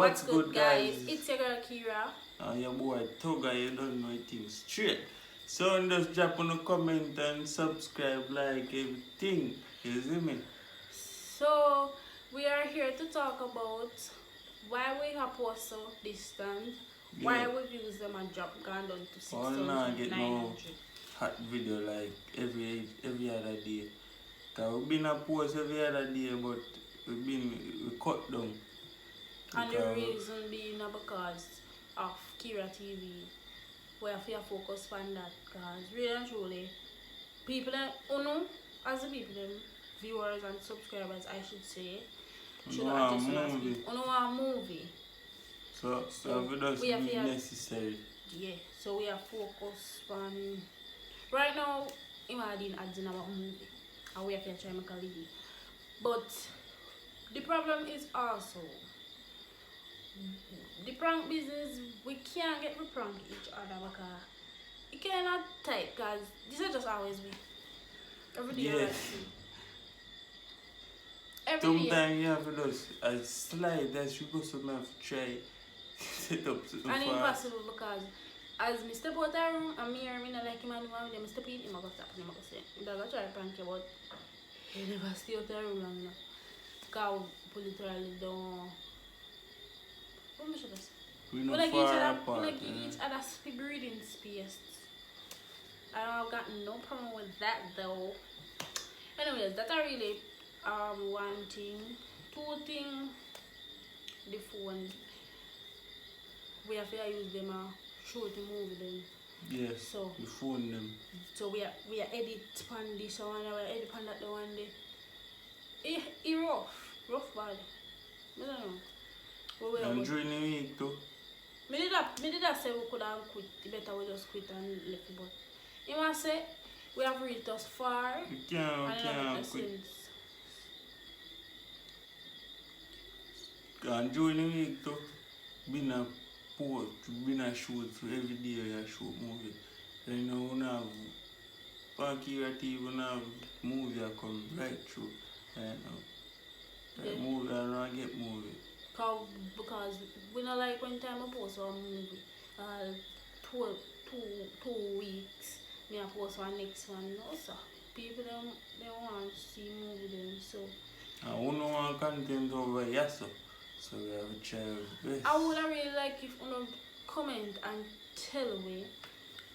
What's good, guys? It's your girl Kira. And your boy Thuga, you don't know things straight. So just drop on a comment and subscribe, like everything. You see me? So we are here to talk about why we have post so distant, why we views them and drop gone down to 6,900. Get no hot video like every other day. Cause we've been a post every other day, but we cut down. And the reason being because of Kira TV, we have to focus on that. Because really and truly, people that as the people, viewers and subscribers, I should say, should adjust to us. Want a movie. So we have be necessary. Yeah, so we are focused on. Right now, imagine ads in our movie, and we are trying to make a living. But the problem is also the prank business. We can't get to prank each other because it cannot take. Because this is just always me. Every day, yes. Sometimes you have to do a slide that you go somewhere to try set up something. And impossible because as I step out of the room and me not like him and I step in, I'm going to stop and I'm going to say, I'm going to try to prank you, but he never stay out of the room long enough. Because we literally don't. What should I say? We're not far apart. We give each other breathing space. I've got no problem with that though. Anyways, that's really one thing. Two things, the phone. We have to use them show the movie them. Yes. So the phone them. So we are edit on this one, we are edit on that one day. It rough bad. I don't know. And during the week too. Me did that say we could have quit. Better we just quit and left it, but you must say we have reached us far. We can't quit. And during the week too, been a post, been a shoot for every day I shoot movie. Then you know we have Kira TV, we have movie that come right through. Movie and I get movie. Because we don't like when time I post one movie. 2 weeks, me I post one next one. No sir. People they want to see movie them so. And we don't want content over here so we have to try our best. I would really like if you comment and tell me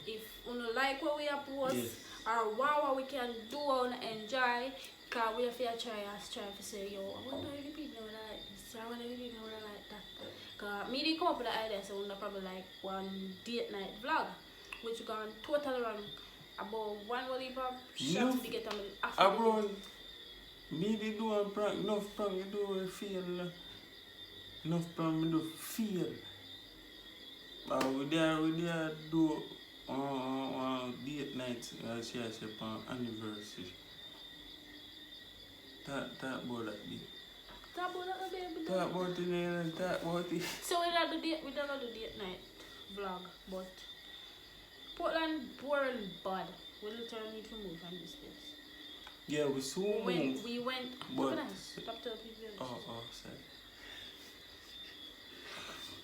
if you like what we have post or what we can do and enjoy. Because we have to try to say, yo, I wonder if the people like this, I wonder if the people like that. Because me they come up with the idea, so we'll probably like one date night vlog, which gone totally wrong about one whole shot to get them after. Me they do a prank, enough prank, you do a feel. Enough prank, we do feel. But we there do date night, as she said, anniversary. Talk about that bit. Talk about that baby. Talk about it, talk about it. So we don't do date night vlog, but Portland boring bad. We literally need to move from this place. Yeah, we soon we went but stop telling people. Oh, sorry.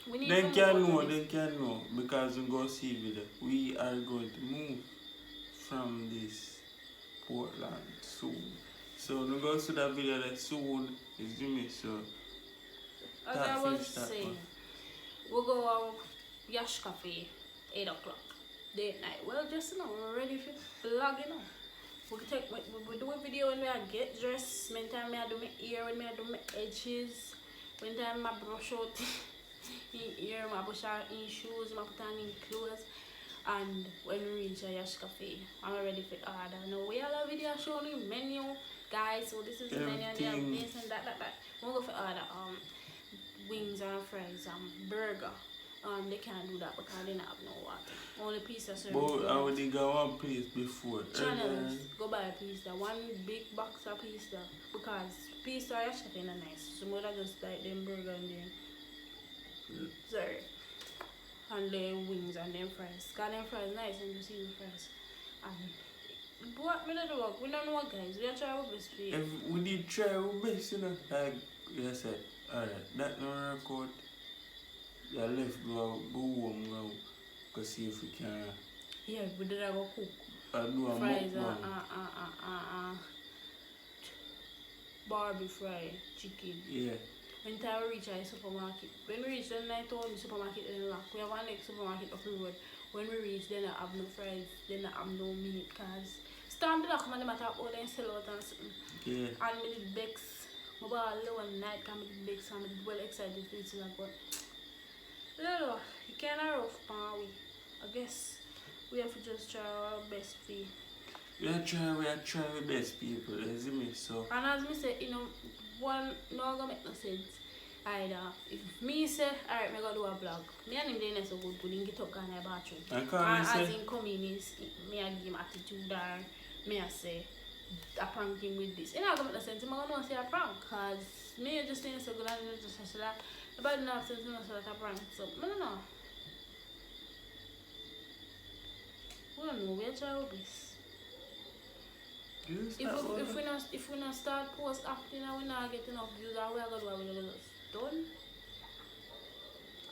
We need they can know because we go see video. We are going to move from this Portland soon. So we go to that video that soon is me. So as I was saying, we'll go out Yash Cafe 8 o'clock date night. Well, just we're ready for vlog, we do a video when I get dressed. Meantime I do my ear, when I do my edges, meantime I brush out in ear, I brush out in shoes, I put on in clothes. And when we reach a Yash Cafe, I'm ready for order. Now we have a video showing you menu, guys. So this is the menu and they have this and that. We'll go for order wings and fries and burger. They can't do that because they don't have no water. Only pizza service. But I would go one place before. Channels, go buy a pizza. One big box of pizza because pizza Yash Cafe is nice. So more just like them burger and them. Sorry. And then wings and then fries. Because them fries nice and you see the fries. And what we don't work, we don't know what guys. We are trying our best for you. We did try our best, Like you said, alright, that no record. Yeah, left go home, go see if we can. Yeah, we did go cook. Do a Fries Barbie fry chicken. Yeah. When time we reach our supermarket, when we reach the night on the supermarket in Lock, we have one next supermarket up the road. When we reach, then I have no fries, then I have no meat, cause stand up and the matter about them sell out and something. Yeah. And we did bakes. We bought a little night, and we did bakes, and we did well excited for it to like, but I don't know, it kinda rough, man. I guess we have to just try our best for you. We are trying our best, people, you see me, so. And as me say, you know, one not gonna make no sense either. If me say, alright, me gonna do a vlog, me and him doing so good, he get up in the bathroom. And as in come in, me I give him attitude or me I say, I prank him with this. It not gonna make no sense, I'm gonna say a prank, cause me just doing so good and just say that. Nobody don't have sense to know so that a prank, so I don't know. We don't know, we try our best. If we not start post acting and we not get enough views, we are going to just done.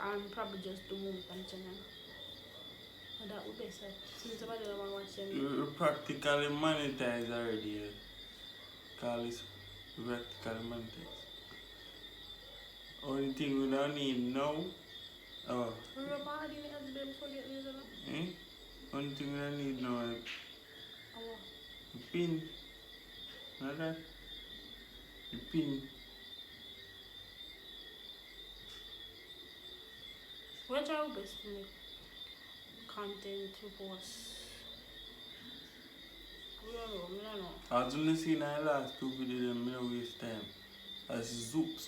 And probably just do move on the channel. And that would be sad. Since somebody don't want to watch them. You practically monetize already. Call this practically monetize. Only thing we don't need now. Oh. Only thing we don't need now is the pin. Like that. The pin. We'll try our best to make content to post. We don't know. As you see in the last two videos, I don't waste time. As zoops.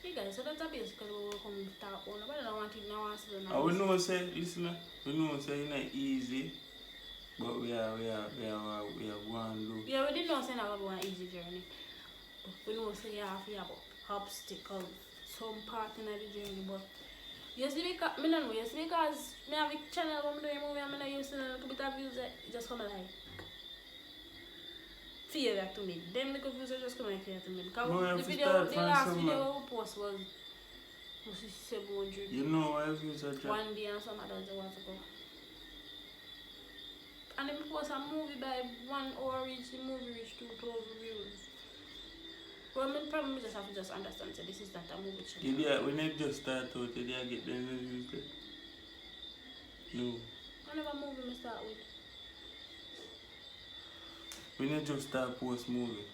Hey guys, so that's basically what we're coming to talk about. Nobody don't want it now. And we know say, listen, we know say it's not easy, but we are going to do. Yeah, we didn't know say that was an easy journey. But we know say you have to have obstacles, some part in the journey. But you see, because me have a channel where I'm doing a movie and I used to a little bit of views, it just come like failure to me. Them little views just come like failure to me. Because the last video we post was 700. You know why views are dropped? One day and some others a while ago. And then we post a movie by 1 hour reach, the movie reached 2,000 views. Well, the problem is just have to just understand that this is not a movie channel. Yeah, when they just start out, did you get them views there? No. I never movie me start with. When you just start post movie,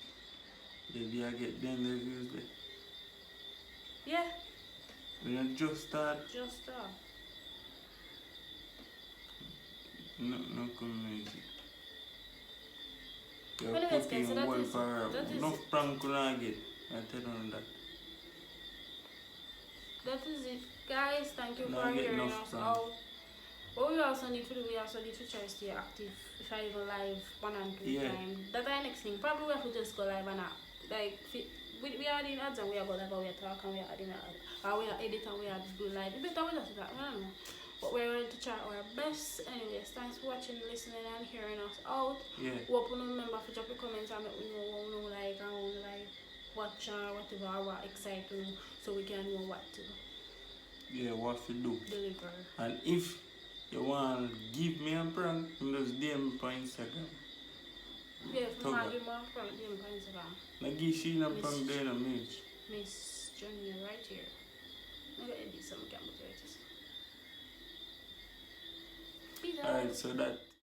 did you get them views there? Yeah. When you just start? Just start. No community. You're Anyways, putting guys, so that one is for enough prank could I get. I tell you that. That is it, guys. Thank you for hearing us out. What we also need to do, we also need to try to stay active. If I even live 1 and 2 times. That's our next thing. Probably we have to just go live and like we are doing ads and we are going live and we are talking, we are adding ads. Or we are editing and we are doing live. It's better we just do that. I don't know. But we're going to try our best. Anyways, thanks for watching, listening and hearing us out. Yeah. Hope you remember to drop your comments and let me know what you like and what you like. Watch or whatever, or what excites you, so we can know what to do. Yeah, what to do. Deliver. And if you want to give me a prank, just DM me on Instagram. Yeah, if you want to give me a prank, DM me on Instagram. Now give she a prank there in a minute. Miss Janiel right here. I'm going to edit some camera. Alright, so that